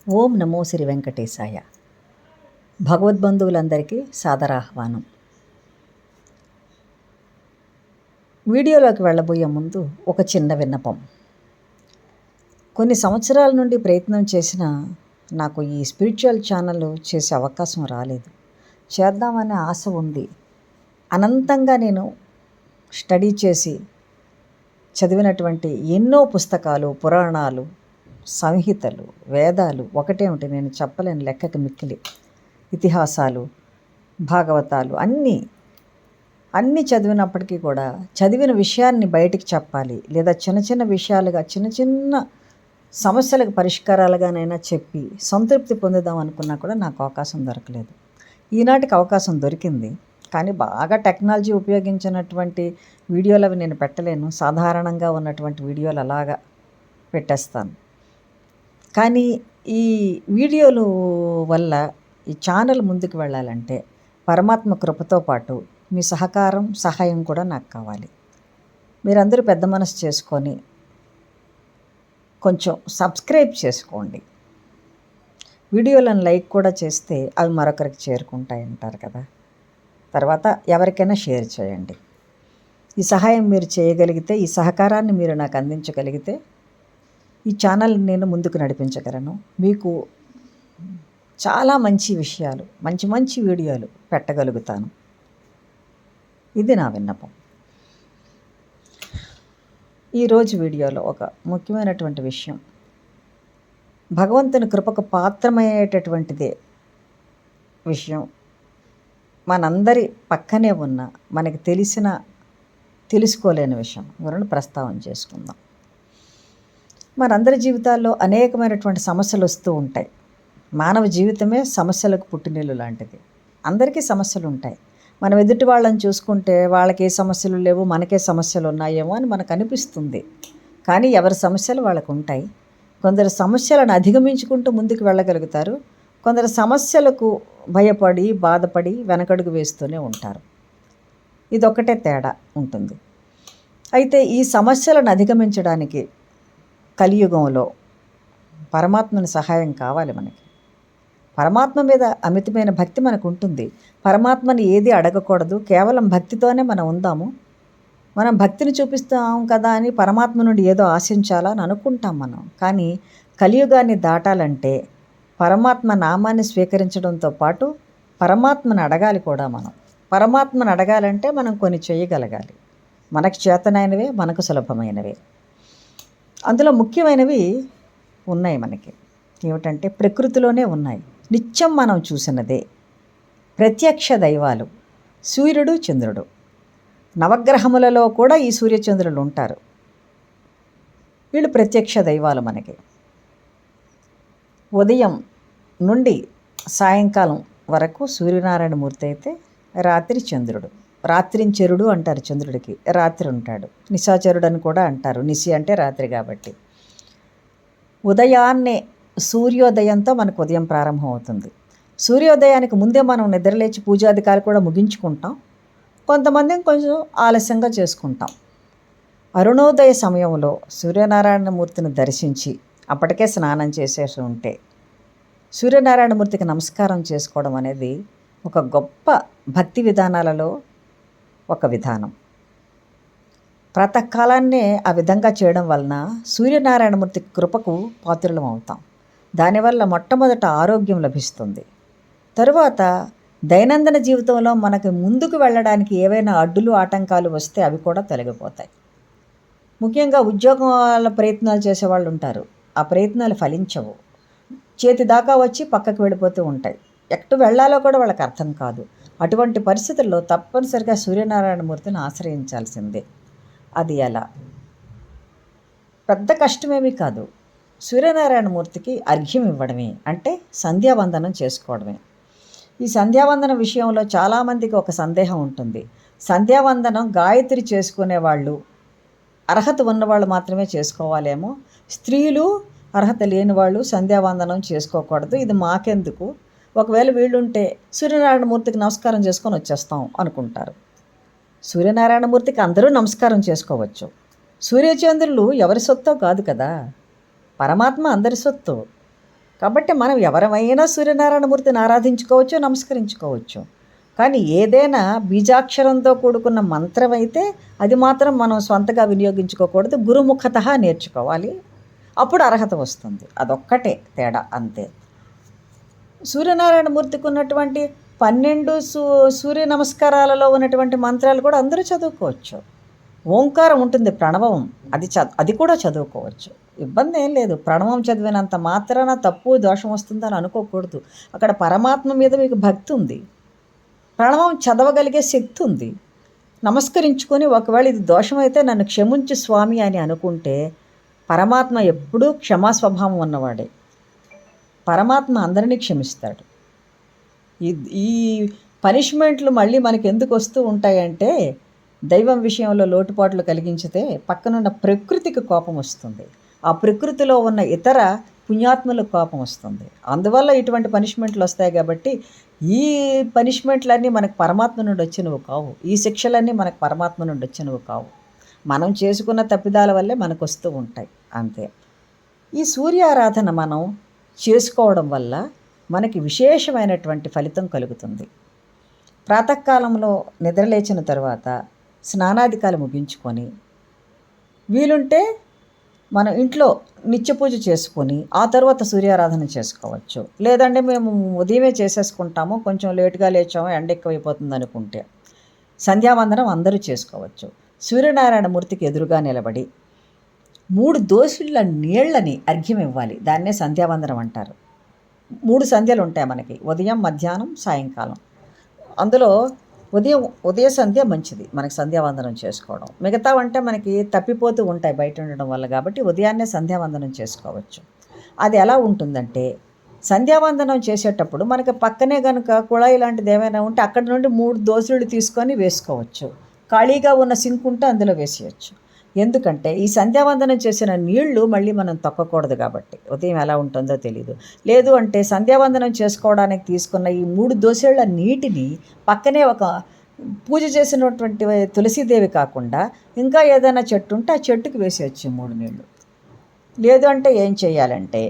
ఓం నమో శ్రీ వెంకటేశాయ. భగవద్బంధువులందరికీ సాదరాహ్వానం. వీడియోలోకి వెళ్ళబోయే ముందు ఒక చిన్న విన్నపం. కొన్ని సంవత్సరాల నుండి ప్రయత్నం చేసిన నాకు ఈ స్పిరిచువల్ ఛానల్ చేసే అవకాశం రాలేదు. చేద్దామనే ఆశ ఉంది. అనంతంగా నేను స్టడీ చేసి చదివినటువంటి ఎన్నో పుస్తకాలు, పురాణాలు, సంహితలు, వేదాలు ఒకటేమిటి నేను చెప్పలేని లెక్కకి మిక్కిలి, ఇతిహాసాలు, భాగవతాలు అన్నీ చదివినప్పటికీ కూడా చదివిన విషయాన్ని బయటికి చెప్పాలి, లేదా చిన్న చిన్న విషయాలుగా చిన్న చిన్న సమస్యలకు పరిష్కారాలుగానైనా చెప్పి సంతృప్తి పొందుదాం అనుకున్నా కూడా నాకు అవకాశం దొరకలేదు. ఈనాటికి అవకాశం దొరికింది, కానీ బాగా టెక్నాలజీ ఉపయోగించినటువంటి వీడియోలు అవి నేను పెట్టలేను. సాధారణంగా ఉన్నటువంటి వీడియోలు అలాగా పెట్టేస్తాను. కానీ ఈ వీడియోలు వల్ల ఈ ఛానల్ ముందుకు వెళ్ళాలంటే పరమాత్మ కృపతో పాటు మీ సహకారం, సహాయం కూడా నాకు కావాలి. మీరందరూ పెద్ద మనసు చేసుకొని కొంచెం సబ్స్క్రైబ్ చేసుకోండి. వీడియోలను లైక్ కూడా చేస్తే అవి మరొకరికి చేరుకుంటాయి అంటారు కదా. తర్వాత ఎవరికైనా షేర్ చేయండి. ఈ సహాయం మీరు చేయగలిగితే, ఈ సహకారాన్ని మీరు నాకు అందించగలిగితే ఈ ఛానల్ నేను ముందుకు నడిపించగలను. మీకు చాలా మంచి విషయాలు, మంచి మంచి వీడియోలు పెట్టగలుగుతాను. ఇది నా విన్నపం. ఈరోజు వీడియోలో ఒక ముఖ్యమైనటువంటి విషయం, భగవంతుని కృపకు పాత్రమయ్యేటటువంటిదే విషయం. మనందరి పక్కనే ఉన్న, మనకి తెలుసుకోలేని విషయం గురించి ప్రస్తావన చేసుకుందాం. మనందరి జీవితాల్లో అనేకమైనటువంటి సమస్యలు వస్తూ ఉంటాయి. మానవ జీవితమే సమస్యలకు పుట్టినిల్లు లాంటిది. అందరికీ సమస్యలు ఉంటాయి. మనం ఎదుటి వాళ్ళని చూసుకుంటే వాళ్ళకి ఏ సమస్యలు లేవు, మనకే సమస్యలు ఉన్నాయేమో అని మనకు అనిపిస్తుంది. కానీ ఎవరి సమస్యలు వాళ్ళకు ఉంటాయి. కొందరు సమస్యలను అధిగమించుకుంటూ ముందుకు వెళ్ళగలుగుతారు. కొందరు సమస్యలకు భయపడి, బాధపడి వెనకడుగు వేస్తూనే ఉంటారు. ఇదొక్కటే తేడా ఉంటుంది. అయితే ఈ సమస్యలను అధిగమించడానికి కలియుగంలో పరమాత్మని సహాయం కావాలి మనకి. పరమాత్మ మీద అమితమైన భక్తి మనకు ఉంటుంది. పరమాత్మని ఏది అడగకూడదు, కేవలం భక్తితోనే మనం ఉందాము. మనం భక్తిని చూపిస్తాం కదా అని పరమాత్మ నుండి ఏదో ఆశించాలా అని అనుకుంటాం మనం. కానీ కలియుగాన్ని దాటాలంటే పరమాత్మ నామాన్ని స్వీకరించడంతో పాటు పరమాత్మను అడగాలి కూడా మనం. పరమాత్మను అడగాలంటే మనం కొన్ని చేయగలగాలి. మనకు చేతనైనవే, మనకు సులభమైనవే. అందులో ముఖ్యమైనవి ఉన్నాయి మనకి. ఏమిటంటే ప్రకృతిలోనే ఉన్నాయి, నిత్యం మనం చూసినదే. ప్రత్యక్ష దైవాలు సూర్యుడు, చంద్రుడు. నవగ్రహములలో కూడా ఈ సూర్యచంద్రులు ఉంటారు. వీళ్ళు ప్రత్యక్ష దైవాలు మనకి. ఉదయం నుండి సాయంకాలం వరకు సూర్యనారాయణమూర్తి అయితే, రాత్రి చంద్రుడు. రాత్రించరుడు అంటారు చంద్రుడికి, రాత్రి ఉంటాడు. నిశాచరుడు అని కూడా అంటారు, నిశి అంటే రాత్రి కాబట్టి. ఉదయాన్నే సూర్యోదయంతో మనకు ఉదయం ప్రారంభం అవుతుంది. సూర్యోదయానికి ముందే మనం నిద్రలేచి పూజాధికారులు కూడా ముగించుకుంటాం. కొంతమంది కొంచెం ఆలస్యంగా చేసుకుంటాం. అరుణోదయ సమయంలో సూర్యనారాయణమూర్తిని దర్శించి అప్పటికే స్నానం చేసేసి ఉంటే సూర్యనారాయణమూర్తికి నమస్కారం చేసుకోవడం అనేది ఒక గొప్ప భక్తి విధానాలలో ఒక విధానం. ప్రాతకాలాన్నే ఆ విధంగా చేయడం వలన సూర్యనారాయణమూర్తి కృపకు పాత్రులం అవుతాం. దానివల్ల మొట్టమొదట ఆరోగ్యం లభిస్తుంది. తరువాత దైనందిన జీవితంలో మనకి ముందుకు వెళ్ళడానికి ఏవైనా అడ్డులు, ఆటంకాలు వస్తే అవి కూడా తొలగిపోతాయి. ముఖ్యంగా ఉద్యోగాల ప్రయత్నాలు చేసేవాళ్ళు ఉంటారు. ఆ ప్రయత్నాలు ఫలించవు, చేతి దాకా వచ్చి పక్కకు వెళ్ళిపోతూ ఉంటాయి. ఎటు వెళ్ళాలో కూడా వాళ్ళకి అర్థం కాదు. అటువంటి పరిస్థితుల్లో తప్పనిసరిగా సూర్యనారాయణమూర్తిని ఆశ్రయించాల్సిందే. అది ఎలా? పెద్ద కష్టమేమీ కాదు. సూర్యనారాయణమూర్తికి అర్ఘ్యం ఇవ్వడమే, అంటే సంధ్యావందనం చేసుకోవడమే. ఈ సంధ్యావందనం విషయంలో చాలామందికి ఒక సందేహం ఉంటుంది. సంధ్యావందనం గాయత్రి చేసుకునేవాళ్ళు, అర్హత ఉన్నవాళ్ళు మాత్రమే చేసుకోవాలేమో, స్త్రీలు అర్హత లేని వాళ్ళు సంధ్యావందనం చేసుకోకూడదు, ఇది మాకెందుకు, ఒకవేళ వీళ్ళుంటే సూర్యనారాయణమూర్తికి నమస్కారం చేసుకొని వచ్చేస్తాం అనుకుంటారు. సూర్యనారాయణమూర్తికి అందరూ నమస్కారం చేసుకోవచ్చు. సూర్యచంద్రులు ఎవరి సొత్తో కాదు కదా, పరమాత్మ అందరి సొత్తు. కాబట్టి మనం ఎవరమైనా సూర్యనారాయణమూర్తిని ఆరాధించుకోవచ్చు, నమస్కరించుకోవచ్చు. కానీ ఏదైనా బీజాక్షరంతో కూడుకున్న మంత్రం అయితే అది మాత్రం మనం స్వంతగా వినియోగించుకోకూడదు, గురుముఖతః నేర్చుకోవాలి. అప్పుడు అర్హత వస్తుంది. అదొక్కటే తేడా, అంతే. సూర్యనారాయణమూర్తికి ఉన్నటువంటి 12 సూర్య నమస్కారాలలో ఉన్నటువంటి మంత్రాలు కూడా అందరూ చదువుకోవచ్చు. ఓంకారం ఉంటుంది, ప్రణవం, అది కూడా చదువుకోవచ్చు. ఇబ్బంది ఏం లేదు. ప్రణవం చదివినంత మాత్రాన తప్పు దోషం వస్తుందని అనుకోకూడదు. అక్కడ పరమాత్మ మీద మీకు భక్తి ఉంది, ప్రణవం చదవగలిగే శక్తి ఉంది. నమస్కరించుకొని ఒకవేళ ఇది దోషమైతే నన్ను క్షమించు స్వామి అని అనుకుంటే, పరమాత్మ ఎప్పుడూ క్షమాస్వభావం ఉన్నవాడే. పరమాత్మ అందరినీ క్షమిస్తాడు. ఈ పనిష్మెంట్లు మళ్ళీ మనకి ఎందుకు వస్తూ ఉంటాయంటే, దైవం విషయంలో లోటుపాట్లు కలిగించితే పక్కనున్న ప్రకృతికి కోపం వస్తుంది, ఆ ప్రకృతిలో ఉన్న ఇతర పుణ్యాత్ములకు కోపం వస్తుంది. అందువల్ల ఇటువంటి పనిష్మెంట్లు వస్తాయి. కాబట్టి ఈ పనిష్మెంట్లన్నీ మనకు పరమాత్మ నుండి వచ్చినవి కావు, ఈ శిక్షలన్నీ మనకు పరమాత్మ నుండి వచ్చినవి కావు. మనం చేసుకున్న తప్పిదాల వల్లే మనకు వస్తూ ఉంటాయి, అంతే. ఈ సూర్యారాధన మనం చేసుకోవడం వల్ల మనకి విశేషమైనటువంటి ఫలితం కలుగుతుంది. ప్రాతకాలంలో నిద్రలేచిన తర్వాత స్నానాధికాలు ముగించుకొని, వీలుంటే మనం ఇంట్లో నిత్య పూజ చేసుకొని ఆ తర్వాత సూర్యారాధన చేసుకోవచ్చు. లేదంటే మేము ఉదయమే చేసేసుకుంటాము, కొంచెం లేటుగా లేచాము, ఎండ ఎక్కువైపోతుంది అనుకుంటే సంధ్యావందనం అందరూ చేసుకోవచ్చు. సూర్యనారాయణమూర్తికి ఎదురుగా నిలబడి 3 దోసిళ్ళ నీళ్లని అర్ఘ్యం ఇవ్వాలి. దాన్నే సంధ్యావందనం అంటారు. 3 సంధ్యలు ఉంటాయి మనకి, ఉదయం, మధ్యాహ్నం, సాయంకాలం. అందులో ఉదయ సంధ్య మంచిది మనకి సంధ్యావందనం చేసుకోవడం. మిగతా అంటే మనకి తప్పిపోతూ ఉంటాయి బయట ఉండడం వల్ల, కాబట్టి ఉదయాన్నే సంధ్యావందనం చేసుకోవచ్చు. అది ఎలా ఉంటుందంటే, సంధ్యావందనం చేసేటప్పుడు మనకి పక్కనే కనుక కుళాయి లాంటిది ఏమైనా ఉంటే అక్కడి నుండి 3 దోసెళ్ళు తీసుకొని వేసుకోవచ్చు. ఖాళీగా ఉన్న సింక్ ఉంటే అందులో వేసేయచ్చు. ఎందుకంటే ఈ సంధ్యావందనం చేసిన నీళ్లు మళ్ళీ మనం తొక్కకూడదు కాబట్టి. ఉదయం ఎలా ఉంటుందో తెలీదు. లేదు అంటే సంధ్యావందనం చేసుకోవడానికి తీసుకున్న ఈ 3 దోసెళ్ల నీటిని పక్కనే ఒక పూజ చేసినటువంటి తులసీదేవి కాకుండా ఇంకా ఏదైనా చెట్టు ఉంటే ఆ చెట్టుకు వేసేయచ్చు 3 నీళ్ళు. లేదు అంటే ఏం చేయాలంటే,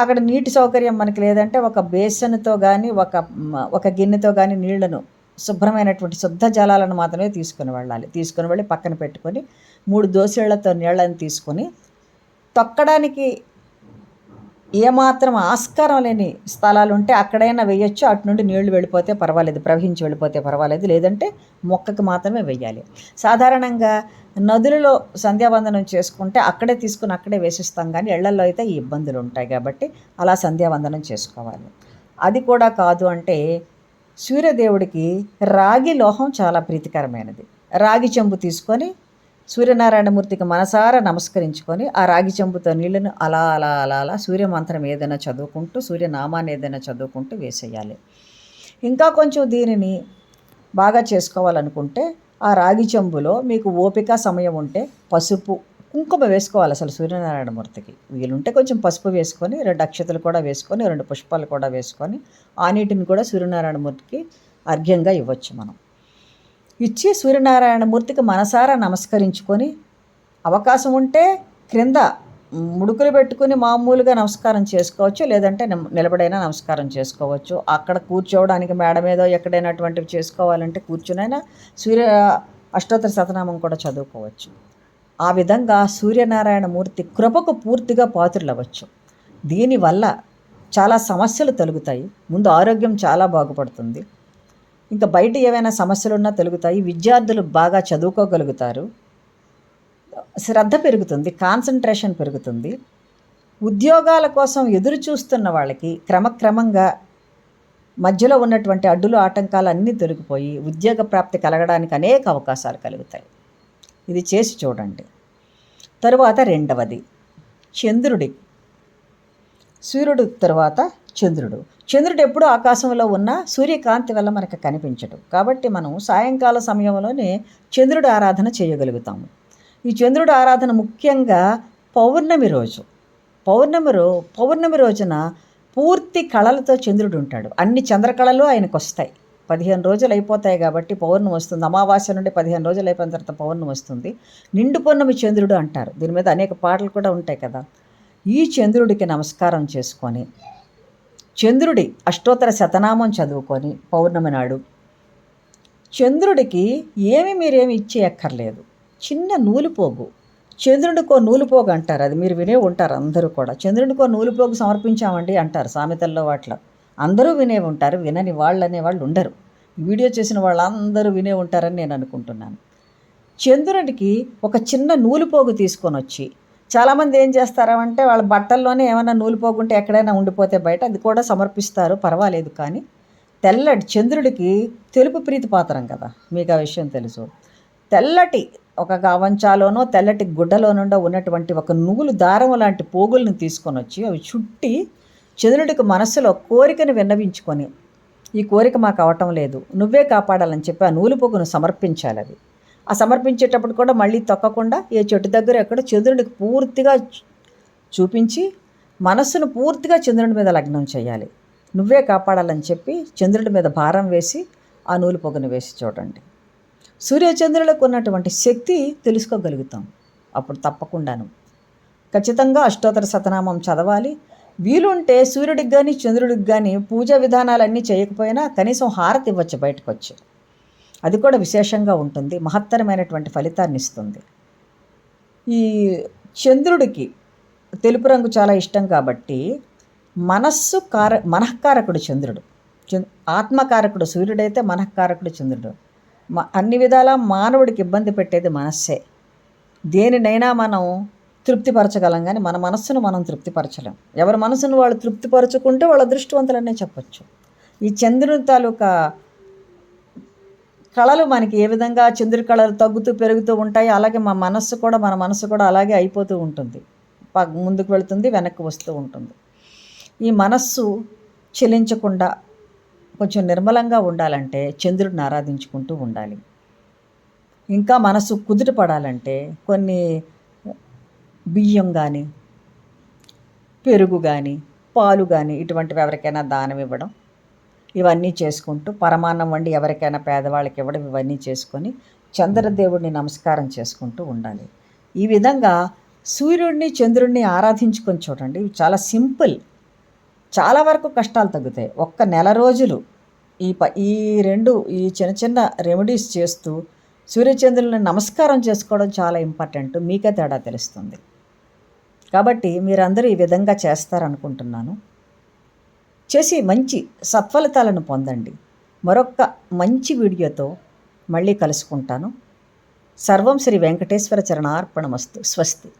అక్కడ నీటి సౌకర్యం మనకి లేదంటే ఒక బేసన్తో కానీ ఒక గిన్నెతో కానీ నీళ్లను, శుభ్రమైనటువంటి శుద్ధ జలాలను మాత్రమే తీసుకుని వెళ్ళి పక్కన పెట్టుకొని 3 దోసెళ్లతో నీళ్ళని తీసుకొని, తొక్కడానికి ఏమాత్రం ఆస్కారం లేని స్థలాలు ఉంటే అక్కడైనా వేయచ్చు. అటు నుండి నీళ్లు వెళ్ళిపోతే పర్వాలేదు, ప్రవహించి వెళ్ళిపోతే పర్వాలేదు. లేదంటే మొక్కకి మాత్రమే వెయ్యాలి. సాధారణంగా నదులలో సంధ్యావందనం చేసుకుంటే అక్కడే తీసుకుని అక్కడే వేసిస్తాం, కానీ ఇళ్లల్లో అయితే ఈ ఇబ్బందులు ఉంటాయి. కాబట్టి అలా సంధ్యావందనం చేసుకోవాలి. అది కూడా కాదు అంటే, సూర్యదేవుడికి రాగి లోహం చాలా ప్రీతికరమైనది. రాగి చెంబు తీసుకొని సూర్యనారాయణమూర్తికి మనసారా నమస్కరించుకొని ఆ రాగి చెంబుతో నీళ్ళను అలా అలా అలా అలా సూర్యమంత్రం ఏదైనా చదువుకుంటూ, సూర్యనామాన్ని ఏదైనా చదువుకుంటూ వేసేయాలి. ఇంకా కొంచెం దీనిని బాగా చేసుకోవాలనుకుంటే ఆ రాగి చెంబులో మీకు ఓపిక, సమయం ఉంటే పసుపు, కుంకుమ వేసుకోవాలి. అసలు సూర్యనారాయణమూర్తికి వీలుంటే కొంచెం పసుపు వేసుకొని 2 అక్షతలు కూడా వేసుకొని 2 పుష్పాలు కూడా వేసుకొని ఆ నీటిని కూడా సూర్యనారాయణమూర్తికి అర్ఘ్యంగా ఇవ్వచ్చు. మనం ఇచ్చి సూర్యనారాయణమూర్తికి మనసారా నమస్కరించుకొని, అవకాశం ఉంటే క్రింద ముడుకులు పెట్టుకుని మామూలుగా నమస్కారం చేసుకోవచ్చు. లేదంటే నిలబడైనా నమస్కారం చేసుకోవచ్చు. అక్కడ కూర్చోవడానికి మేడ మీద ఎక్కడైనా అటువంటివి చేసుకోవాలంటే కూర్చునైనా అష్టోత్తర శతనామం కూడా చదువుకోవచ్చు. ఆ విధంగా సూర్యనారాయణమూర్తి కృపకు పూర్తిగా పాత్రులవ్వచ్చు. దీనివల్ల చాలా సమస్యలు తొలగుతాయి. ముందు ఆరోగ్యం చాలా బాగుపడుతుంది. ఇంకా బయట ఏవైనా సమస్యలున్నా తొలగుతాయి. విద్యార్థులు బాగా చదువుకోగలుగుతారు. శ్రద్ధ పెరుగుతుంది, కాన్సన్ట్రేషన్ పెరుగుతుంది. ఉద్యోగాల కోసం ఎదురు చూస్తున్న వాళ్ళకి క్రమక్రమంగా మధ్యలో ఉన్నటువంటి అడ్డులు, ఆటంకాలు అన్నీ తొలగిపోయి ఉద్యోగ ప్రాప్తి కలగడానికి అనేక అవకాశాలు కలుగుతాయి. ఇది చేసి చూడండి. తరువాత రెండవది చంద్రుడి. సూర్యుడు తర్వాత చంద్రుడు ఎప్పుడూ ఆకాశంలో ఉన్న సూర్యకాంతి వల్ల మనకు కనిపించడు. కాబట్టి మనం సాయంకాల సమయంలోనే చంద్రుడి ఆరాధన చేయగలుగుతాము. ఈ చంద్రుడి ఆరాధన ముఖ్యంగా పౌర్ణమి రోజున పూర్తి కళలతో చంద్రుడు ఉంటాడు. అన్ని చంద్రకళలు ఆయనకు వస్తాయి. 15 రోజులు అయిపోతాయి కాబట్టి పౌర్ణమి వస్తుంది. అమావాస్య నుండి 15 రోజులు అయిపోయిన తర్వాత పౌర్ణమి వస్తుంది. నిండు పౌర్ణమి చంద్రుడు అంటారు. దీని మీద అనేక పాటలు కూడా ఉంటాయి కదా. ఈ చంద్రుడికి నమస్కారం చేసుకొని చంద్రుడి అష్టోత్తర శతనామం చదువుకొని పౌర్ణమి నాడు చంద్రుడికి మీరేమి ఇచ్చేయక్కర్లేదు. చిన్న నూలుపోగు, చంద్రుడికో నూలుపోగు అంటారు, అది మీరు వినే ఉంటారు అందరూ కూడా. చంద్రుడికో నూలుపోగు సమర్పించామండి అంటారు సామెతల్లో వాటిలో. అందరూ వినే ఉంటారు, వినని వాళ్ళు అనేవాళ్ళు ఉండరు. వీడియో చేసిన వాళ్ళందరూ వినే ఉంటారని నేను అనుకుంటున్నాను. చంద్రుడికి ఒక చిన్న నూలుపోగు తీసుకొని వచ్చి, చాలామంది ఏం చేస్తారంటే వాళ్ళ బట్టల్లోనే ఏమైనా నూలుపోగుంటే ఎక్కడైనా ఉండిపోతే బయట అది కూడా సమర్పిస్తారు, పర్వాలేదు. కానీ తెల్లటి చంద్రుడికి తెలుపు ప్రీతిపాత్రం కదా, మీకు ఆ విషయం తెలుసు. తెల్లటి ఒక గవంచాలోనో తెల్లటి గుడ్డలోనుండో ఉన్నటువంటి ఒక నువ్వులు దారం లాంటి పోగుల్ని తీసుకొని వచ్చి అవి చుట్టి చంద్రుడికి మనస్సులో కోరికను విన్నవించుకొని, ఈ కోరిక మాకు అవటం లేదు, నువ్వే కాపాడాలని చెప్పి ఆ నూలు పోగును సమర్పించాలి. అది ఆ సమర్పించేటప్పుడు కూడా మళ్ళీ తొక్కకుండా ఏ చెట్టు దగ్గర ఎక్కడ చంద్రుడికి పూర్తిగా చూపించి మనస్సును పూర్తిగా చంద్రుడి మీద లగ్నం చేయాలి. నువ్వే కాపాడాలని చెప్పి చంద్రుడి మీద భారం వేసి ఆ నూలు పొగను వేసి చూడండి. సూర్యచంద్రులకు ఉన్నటువంటి శక్తి తెలుసుకోగలుగుతాం. అప్పుడు తప్పకుండాను ఖచ్చితంగా అష్టోత్తర శతనామం చదవాలి. వీలుంటే సూర్యుడికి కానీ చంద్రుడికి కానీ పూజా విధానాలన్నీ చేయకపోయినా కనీసం హారతి ఇవ్వచ్చు బయటకు వచ్చి. అది కూడా విశేషంగా ఉంటుంది, మహత్తరమైనటువంటి ఫలితాన్ని ఇస్తుంది. ఈ చంద్రుడికి తెలుపు రంగు చాలా ఇష్టం కాబట్టి మనఃకారకుడు చంద్రుడు, ఆత్మకారకుడు సూర్యుడైతే మనఃకారకుడు చంద్రుడు. అన్ని విధాలా మానవుడికి ఇబ్బంది పెట్టేది మనస్సే. దేనినైనా మనం తృప్తిపరచగలం కానీ మన మనస్సును మనం తృప్తిపరచలేం. ఎవరి మనసును వాళ్ళు తృప్తిపరచుకుంటే వాళ్ళ అదృష్టవంతులనే చెప్పచ్చు. ఈ చంద్రుని తాలూకా కళలు మనకి ఏ విధంగా చంద్రుడి కళలు తగ్గుతూ పెరుగుతూ ఉంటాయి, అలాగే మన మనస్సు కూడా అలాగే అయిపోతూ ఉంటుంది. ముందుకు వెళుతుంది, వెనక్కి వస్తూ ఉంటుంది. ఈ మనస్సు చెలించకుండా కొంచెం నిర్మలంగా ఉండాలంటే చంద్రుడిని ఆరాధించుకుంటూ ఉండాలి. ఇంకా మనసు కుదుట పడాలంటే కొన్ని బియ్యం కానీ, పెరుగు కానీ, పాలు కానీ ఇటువంటివి ఎవరికైనా దానం ఇవ్వడం, ఇవన్నీ చేసుకుంటూ పరమాన్నం వండి ఎవరికైనా పేదవాళ్ళకి ఇవ్వడం, ఇవన్నీ చేసుకొని చంద్రదేవుడిని నమస్కారం చేసుకుంటూ ఉండాలి. ఈ విధంగా సూర్యుడిని చంద్రుడిని ఆరాధించుకొని చూడండి. చాలా సింపుల్, చాలా వరకు కష్టాలు తగ్గుతాయి. ఒక్క నెల రోజులు ఈ చిన్న చిన్న రెమెడీస్ చేస్తూ సూర్యచంద్రులని నమస్కారం చేసుకోవడం చాలా ఇంపార్టెంట్. మీకే తేడా తెలుస్తుంది. కాబట్టి మీరందరూ ఈ విధంగా చేస్తారనుకుంటున్నాను. చేసి మంచి సత్ఫలితాలను పొందండి. మరొక మంచి వీడియోతో మళ్ళీ కలుసుకుంటాను. సర్వం శ్రీ వెంకటేశ్వర చరణార్పణమస్తు. స్వస్తి.